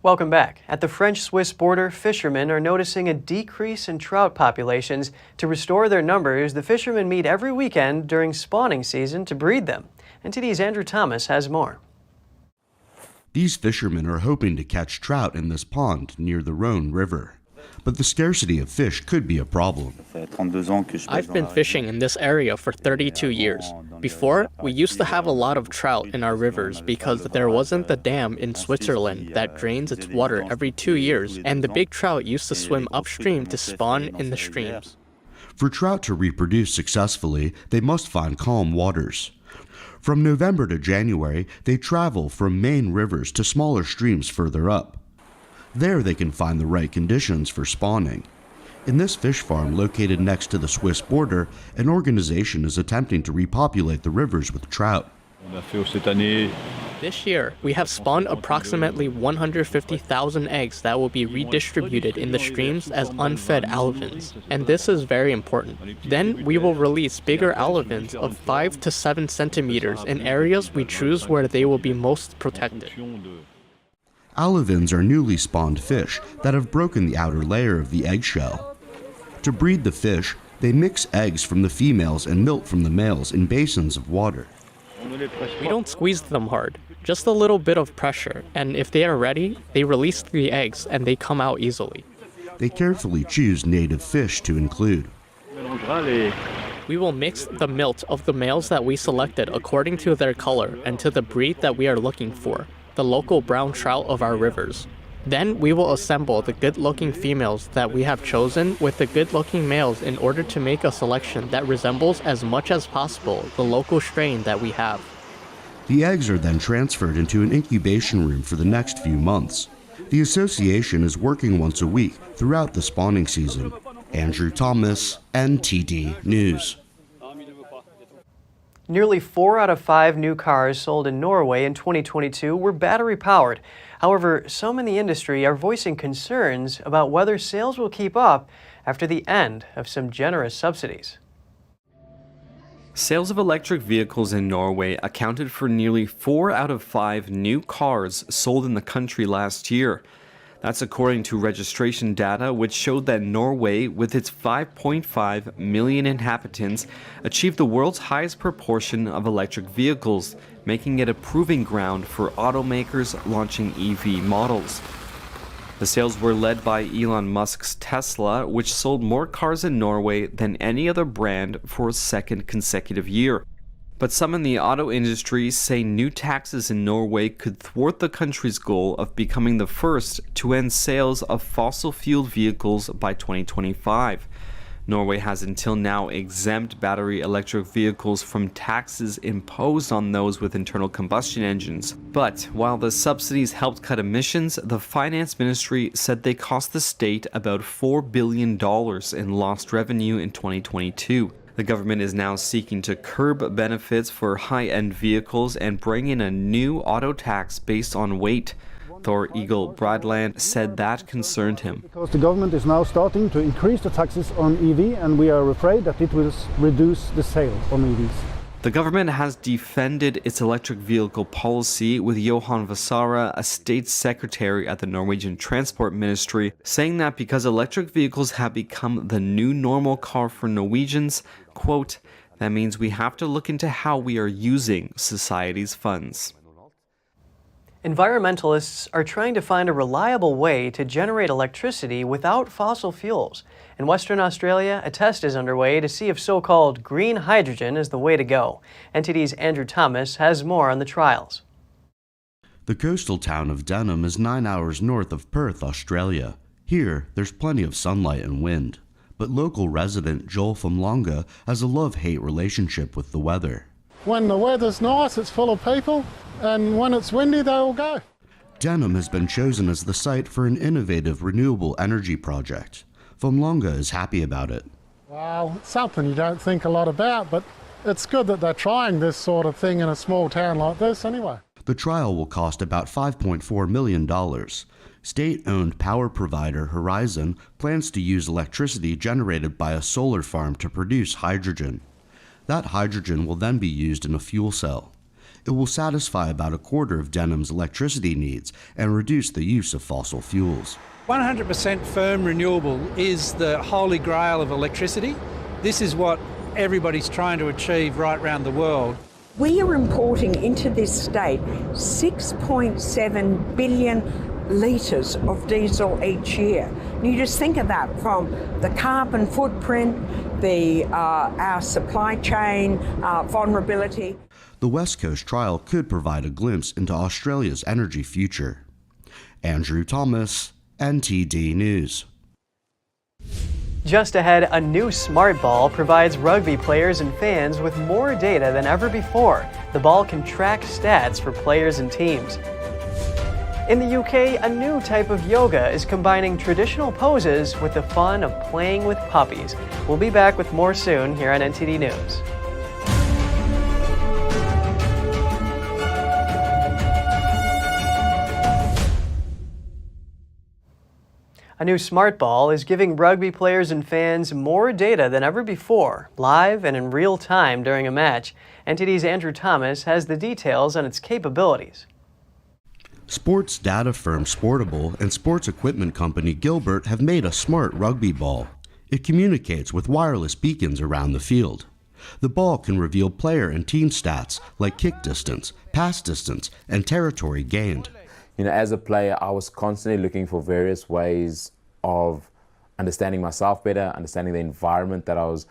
A: Welcome back. At the French-Swiss border, fishermen are noticing a decrease in trout populations. To restore their numbers, the fishermen meet every weekend during spawning season to breed them. NTD's Andrew Thomas has more.
H: These fishermen are hoping to catch trout in this pond near the Rhone River. But the scarcity of fish could be a problem.
V: I've been fishing in this area for 32 years. Before, we used to have a lot of trout in our rivers because there wasn't the dam in Switzerland that drains its water every 2 years, and the big trout used to swim upstream to spawn in the streams.
H: For trout to reproduce successfully, they must find calm waters. From November to January, they travel from main rivers to smaller streams further up. There they can find the right conditions for spawning. In this fish farm located next to the Swiss border, an organization is attempting to repopulate the rivers with trout.
V: This year, we have spawned approximately 150,000 eggs that will be redistributed in the streams as unfed alevins, and this is very important. Then we will release bigger alevins of 5 to 7 centimeters in areas we choose where they will be most protected.
H: Alevins are newly spawned fish that have broken the outer layer of the eggshell. To breed the fish, they mix eggs from the females and milk from the males in basins of water.
V: We don't squeeze them hard, just a little bit of pressure, and if they are ready, they release the eggs and they come out easily.
H: They carefully choose native fish to include.
V: We will mix the milt of the males that we selected according to their color and to the breed that we are looking for, the local brown trout of our rivers. Then we will assemble the good-looking females that we have chosen with the good-looking males in order to make a selection that resembles as much as possible the local strain that we have.
H: The eggs are then transferred into an incubation room for the next few months. The association is working once a week throughout the spawning season. Andrew Thomas, NTD News.
A: Nearly 4 out of 5 new cars sold in Norway in 2022 were battery-powered. However, some in the industry are voicing concerns about whether sales will keep up after the end of some generous subsidies.
W: Sales of electric vehicles in Norway accounted for nearly 4 out of 5 new cars sold in the country last year. That's according to registration data, which showed that Norway, with its 5.5 million inhabitants, achieved the world's highest proportion of electric vehicles, making it a proving ground for automakers launching EV models. The sales were led by Elon Musk's Tesla, which sold more cars in Norway than any other brand for a second consecutive year. But some in the auto industry say new taxes in Norway could thwart the country's goal of becoming the first to end sales of fossil-fueled vehicles by 2025. Norway has until now exempt battery electric vehicles from taxes imposed on those with internal combustion engines. But while the subsidies helped cut emissions, the finance ministry said they cost the state about $4 billion in lost revenue in 2022. The government is now seeking to curb benefits for high-end vehicles and bring in a new auto tax based on weight. Thor Eagle Bradland said that concerned him.
B: Because the government is now starting to increase the taxes on EV, and we are afraid that it will reduce the sale on EVs.
W: The government has defended its electric vehicle policy, with Johan Vasara, a state secretary at the Norwegian Transport Ministry, saying that because electric vehicles have become the new normal car for Norwegians, quote, that means we have to look into how we are using society's funds.
A: Environmentalists are trying to find a reliable way to generate electricity without fossil fuels. In Western Australia, a test is underway to see if so-called green hydrogen is the way to go. NTD's Andrew Thomas has more on the trials.
H: The coastal town of Denham is 9 hours north of Perth, Australia. Here, there's plenty of sunlight and wind. But local resident Joel Famlonga has a love-hate relationship with the weather.
C: When the weather's nice, it's full of people, and when it's windy, they all go.
H: Denham has been chosen as the site for an innovative renewable energy project. Famlonga is happy about it.
C: Well, it's something you don't think a lot about, but it's good that they're trying this sort of thing in a small town like this anyway.
H: The trial will cost about $5.4 million. State-owned power provider Horizon plans to use electricity generated by a solar farm to produce hydrogen. That hydrogen will then be used in a fuel cell. It will satisfy about a quarter of Denham's electricity needs and reduce the use of fossil fuels.
E: 100% firm renewable is the holy grail of electricity. This is what everybody's trying to achieve right around the world.
X: We are importing into this state 6.7 billion litres of diesel each year. And you just think of that, from the carbon footprint, our supply chain vulnerability.
H: The West Coast trial could provide a glimpse into Australia's energy future. Andrew Thomas, NTD News.
A: Just ahead, a new smart ball provides rugby players and fans with more data than ever before. The ball can track stats for players and teams. In the UK, a new type of yoga is combining traditional poses with the fun of playing with puppies. We'll be back with more soon here on NTD News. A new smart ball is giving rugby players and fans more data than ever before, live and in real time during a match. NTD's Andrew Thomas has the details on its capabilities.
H: Sports data firm Sportable and sports equipment company Gilbert have made a smart rugby ball. It communicates with wireless beacons around the field. The ball can reveal player and team stats like kick distance, pass distance, and territory gained.
Y: You know, as a player, I was constantly looking for various ways of understanding myself better, understanding the environment that I was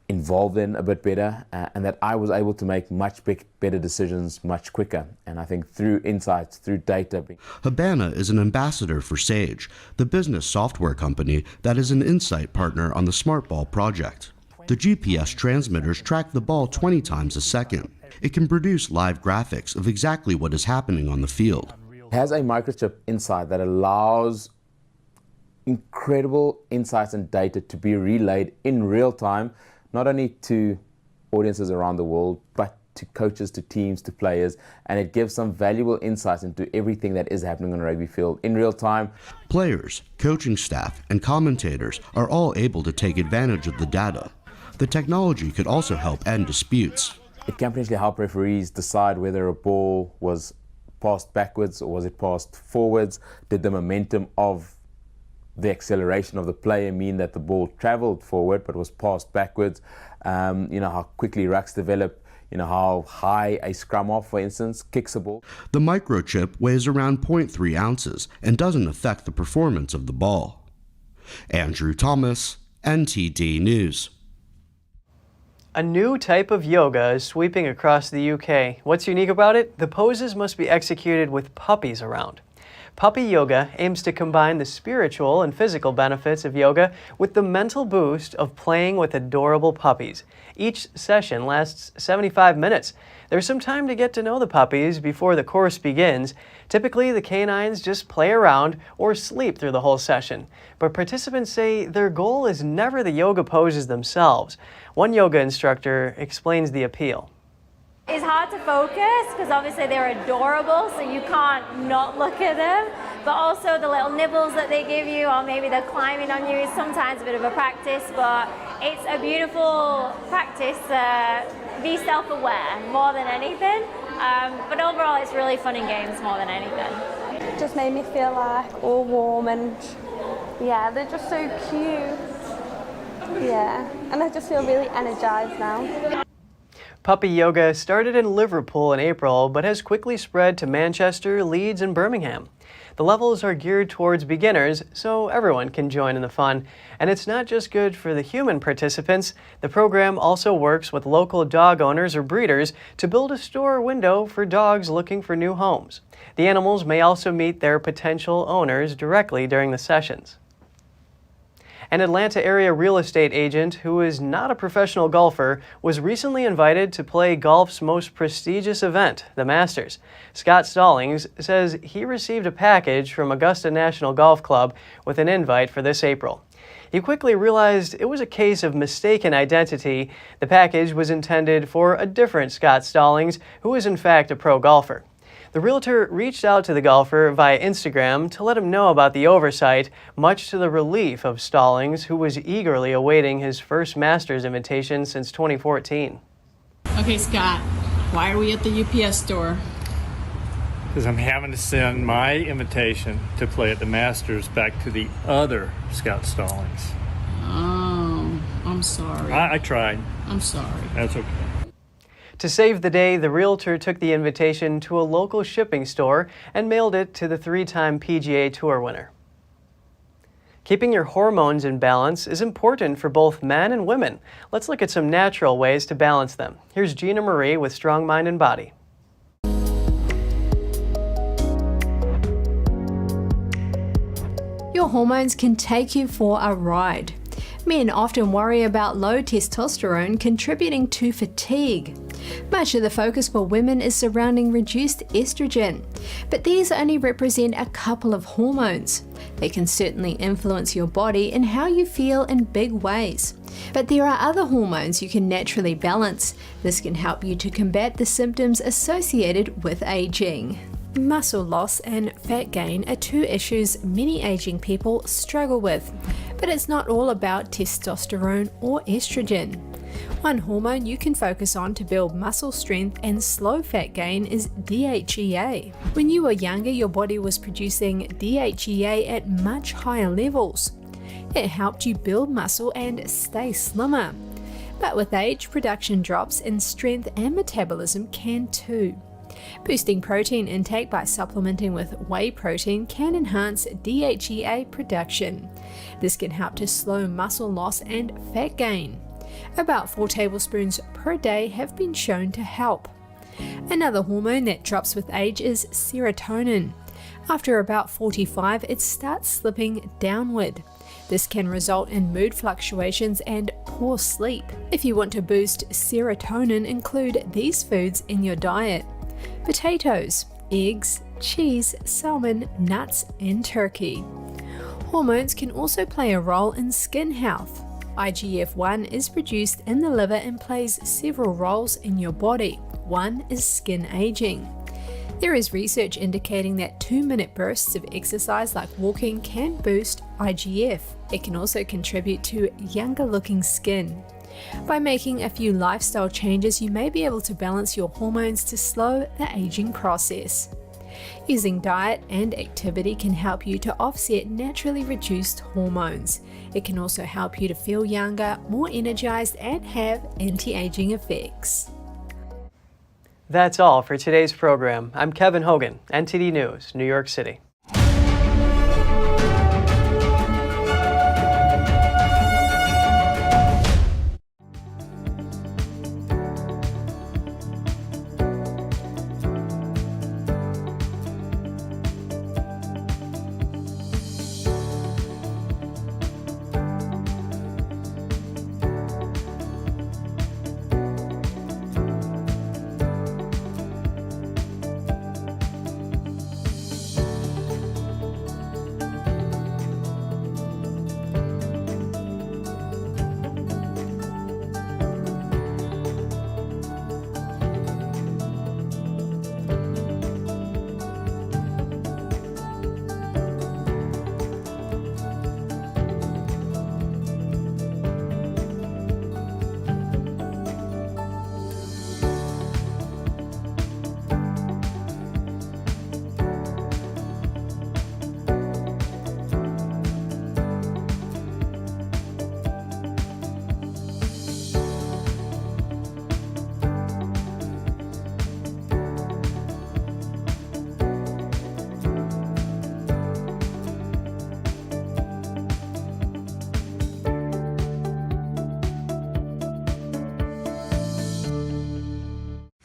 Y: involved in a bit better, and that I was able to make much better decisions much quicker. And I think through insights, through data.
H: Habana is an ambassador for Sage, the business software company that is an insight partner on the Smart Ball project. The GPS transmitters track the ball 20 times a second. It can produce live graphics of exactly what is happening on the field.
Y: It has a microchip inside that allows incredible insights and data to be relayed in real time, not only to audiences around the world, but to coaches, to teams, to players, and it gives some valuable insights into everything that is happening on a rugby field in real time.
H: Players, coaching staff, and commentators are all able to take advantage of the data. The technology could also help end disputes.
Y: It can potentially help referees decide whether a ball was passed backwards or was it passed forwards? Did the momentum of the acceleration of the player mean that the ball traveled forward but was passed backwards? How quickly rucks develop, how high a scrum off, for instance, kicks a ball.
H: The microchip weighs around 0.3 ounces and doesn't affect the performance of the ball. Andrew Thomas, NTD News.
A: A new type of yoga is sweeping across the UK. What's unique about it? The poses must be executed with puppies around. Puppy yoga aims to combine the spiritual and physical benefits of yoga with the mental boost of playing with adorable puppies. Each session lasts 75 minutes. There's some time to get to know the puppies before the course begins. Typically, the canines just play around or sleep through the whole session. But participants say their goal is never the yoga poses themselves. One yoga instructor explains the appeal.
F: It's hard to focus because obviously they're adorable, so you can't not look at them. But also the little nibbles that they give you, or maybe they're climbing on you, is sometimes a bit of a practice, but it's a beautiful practice. Be self-aware more than anything. But overall, it's really fun and games more than anything.
I: It just made me feel like all warm and yeah, they're just so cute. Yeah, and I just feel really energized now.
A: Puppy yoga started in Liverpool in April, but has quickly spread to Manchester, Leeds, and Birmingham. The levels are geared towards beginners, so everyone can join in the fun. And it's not just good for the human participants. The program also works with local dog owners or breeders to build a store window for dogs looking for new homes. The animals may also meet their potential owners directly during the sessions. An Atlanta area real estate agent who is not a professional golfer was recently invited to play golf's most prestigious event, the Masters. Scott Stallings says he received a package from Augusta National Golf Club with an invite for this April. He quickly realized it was a case of mistaken identity. The package was intended for a different Scott Stallings, who is in fact a pro golfer. The realtor reached out to the golfer via Instagram to let him know about the oversight, much to the relief of Stallings, who was eagerly awaiting his first Masters invitation since 2014.
J: Okay, Scott, why are we at the UPS store?
K: Because I'm having to send my invitation to play at the Masters back to the other Scott Stallings.
J: Oh, I'm sorry.
K: I tried.
J: I'm sorry.
K: That's okay.
A: To save the day, the realtor took the invitation to a local shipping store and mailed it to the three-time PGA Tour winner. Keeping your hormones in balance is important for both men and women. Let's look at some natural ways to balance them. Here's Gina Marie with Strong Mind and Body.
M: Your hormones can take you for a ride. Men often worry about low testosterone contributing to fatigue. Much of the focus for women is surrounding reduced estrogen, but these only represent a couple of hormones. They can certainly influence your body and how you feel in big ways. But there are other hormones you can naturally balance. This can help you to combat the symptoms associated with aging. Muscle loss and fat gain are two issues many aging people struggle with, but it's not all about testosterone or estrogen. One hormone you can focus on to build muscle strength and slow fat gain is DHEA. When you were younger, your body was producing DHEA at much higher levels. It helped you build muscle and stay slimmer. But with age, production drops and strength and metabolism can too. Boosting protein intake by supplementing with whey protein can enhance DHEA production. This can help to slow muscle loss and fat gain. About 4 tablespoons per day have been shown to help. Another hormone that drops with age is serotonin. After about 45, it starts slipping downward. This can result in mood fluctuations and poor sleep. If you want to boost serotonin, include these foods in your diet: potatoes, eggs, cheese, salmon, nuts, and turkey. Hormones can also play a role in skin health. IGF-1 is produced in the liver and plays several roles in your body. One is skin aging. There is research indicating that 2-minute bursts of exercise like walking can boost IGF. It can also contribute to younger looking skin. By making a few lifestyle changes, you may be able to balance your hormones to slow the aging process. Using diet and activity can help you to offset naturally reduced hormones. It can also help you to feel younger, more energized, and have anti-aging effects.
A: That's all for today's program. I'm Kevin Hogan, NTD News, New York City.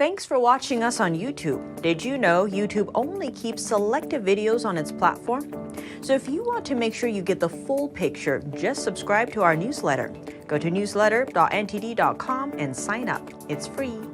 L: Thanks for watching us on YouTube. Did you know YouTube only keeps selective videos on its platform? So if you want to make sure you get the full picture, just subscribe to our newsletter. Go to newsletter.ntd.com and sign up. It's free.